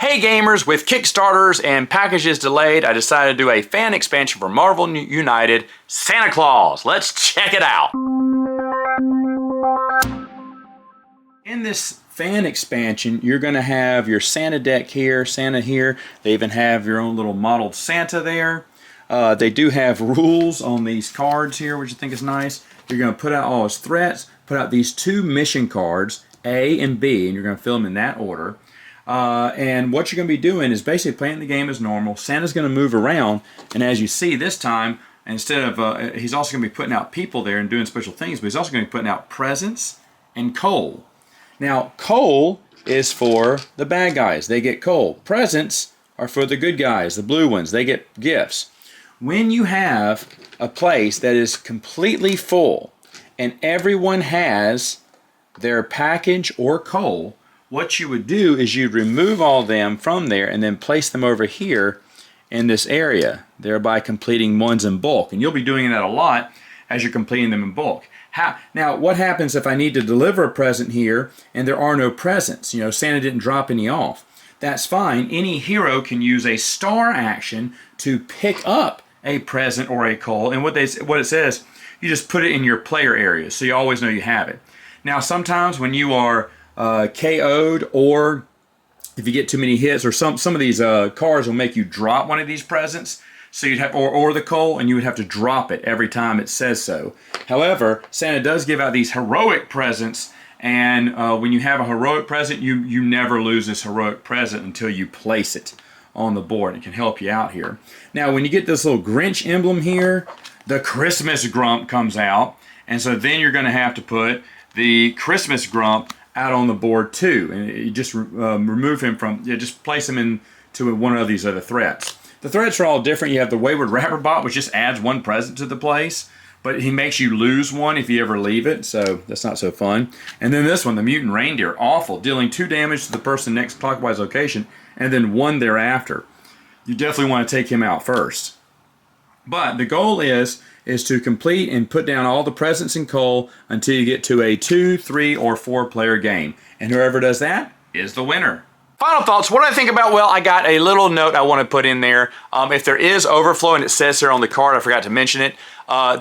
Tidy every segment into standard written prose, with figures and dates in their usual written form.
Hey gamers, with Kickstarters and packages delayed, I decided to do a fan expansion for Marvel United Santa Claus. Let's check it out. In this fan expansion, you're going to have your Santa deck here, Santa here. They even have your own little modeled Santa there. They do have rules on these cards here, which I think is nice. You're going to put out all his threats, put out these 2 mission cards, A and B, and you're going to fill them in that order. And what you're going to be doing is basically playing the game as normal. Santa's going to move around, and as you see this time, instead of, he's also going to be putting out people there and doing special things, but he's also going to be putting out presents and coal. Now, coal is for the bad guys. They get coal. Presents are for the good guys, the blue ones. They get gifts. When you have a place that is completely full and everyone has their package or coal, what you would do is you'd remove all them from there and then place them over here in this area, thereby completing ones in bulk. And you'll be doing that a lot as you're completing them in bulk. Now, what happens if I need to deliver a present here and there are no presents? You know, Santa didn't drop any off. That's fine. Any hero can use a star action to pick up a present or a coal. And what it says, you just put it in your player area so you always know you have it. Now, sometimes when you are KO'd, or if you get too many hits, or some of these cards will make you drop one of these presents, so you'd have or the coal, and you would have to drop it every time it says so. However, Santa does give out these heroic presents, and when you have a heroic present, you never lose this heroic present until you place it on the board. It can help you out here. Now, when you get this little Grinch emblem here, the Christmas Grump comes out, and so then you're going to have to put the Christmas Grump out on the board too, and you just remove him from, just place him into one of these other threats. The threats are all different. You have the Wayward Rapper Bot, which just adds 1 present to the place, but he makes you lose 1 if you ever leave it, so that's not so fun. And then this one, the Mutant Reindeer, awful, dealing 2 damage to the person next clockwise location, and then 1 thereafter. You definitely want to take him out first. But the goal is to complete and put down all the presents and coal until you get to a 2, 3, or 4 player game. And whoever does that is the winner. Final thoughts, what do I think about, well, I got a little note I want to put in there. If there is overflow, and it says there on the card, I forgot to mention it,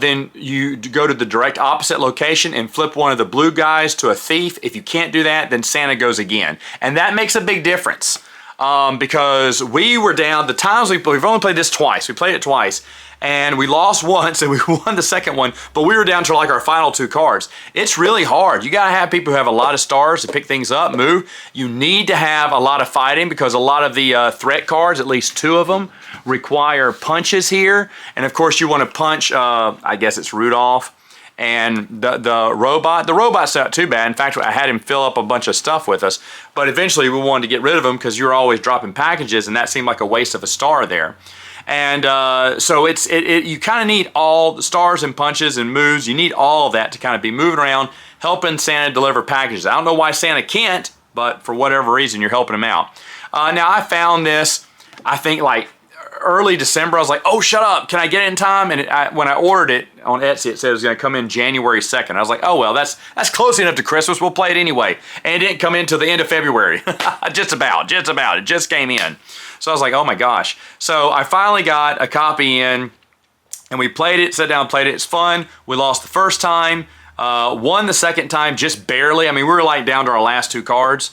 then you go to the direct opposite location and flip one of the blue guys to a thief. If you can't do that, then Santa goes again. And that makes a big difference. Because we were down, the times we've only played this twice. We played it twice. And we lost once and we won the second one, but we were down to like our final 2 cards. It's really hard. You gotta have people who have a lot of stars to pick things up, move. You need to have a lot of fighting because a lot of the threat cards, at least 2 of them, require punches here. And of course you wanna punch, I guess it's Rudolph, and the robot. The robot's not too bad. In fact, I had him fill up a bunch of stuff with us, but eventually we wanted to get rid of him because you were always dropping packages and that seemed like a waste of a star there. And so you kind of need all the stars and punches and moves. You need all of that to kind of be moving around, helping Santa deliver packages. I don't know why Santa can't, but for whatever reason, you're helping him out. Now, I found this, I think, like early December. I was like, oh, shut up. Can I get it in time? And when I ordered it on Etsy, it said it was going to come in January 2nd. I was like, oh, well, that's close enough to Christmas. We'll play it anyway. And it didn't come in until the end of February. Just about. It just came in. So I was like, oh my gosh. So I finally got a copy in and we played it, sat down, played it. It's fun. We lost the first time, won the second time just barely. I mean, we were like down to our last 2 cards.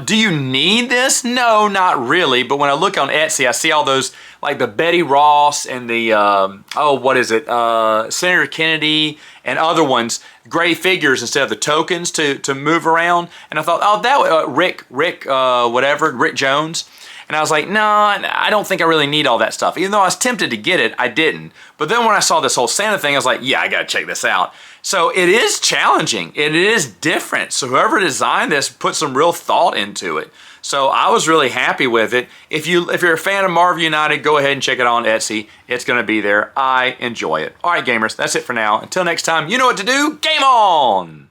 Do you need this? No, not really. But when I look on Etsy, I see all those, like the Betty Ross and the, Senator Kennedy and other ones, gray figures instead of the tokens to move around. And I thought, oh, that Rick Jones. And I was like, no, I don't think I really need all that stuff. Even though I was tempted to get it, I didn't. But then when I saw this whole Santa thing, I was like, yeah, I gotta check this out. So it is challenging. It is different. So whoever designed this put some real thought into it. So I was really happy with it. If you're a fan of Marvel United, go ahead and check it out on Etsy. It's gonna be there. I enjoy it. All right, gamers, that's it for now. Until next time, you know what to do. Game on!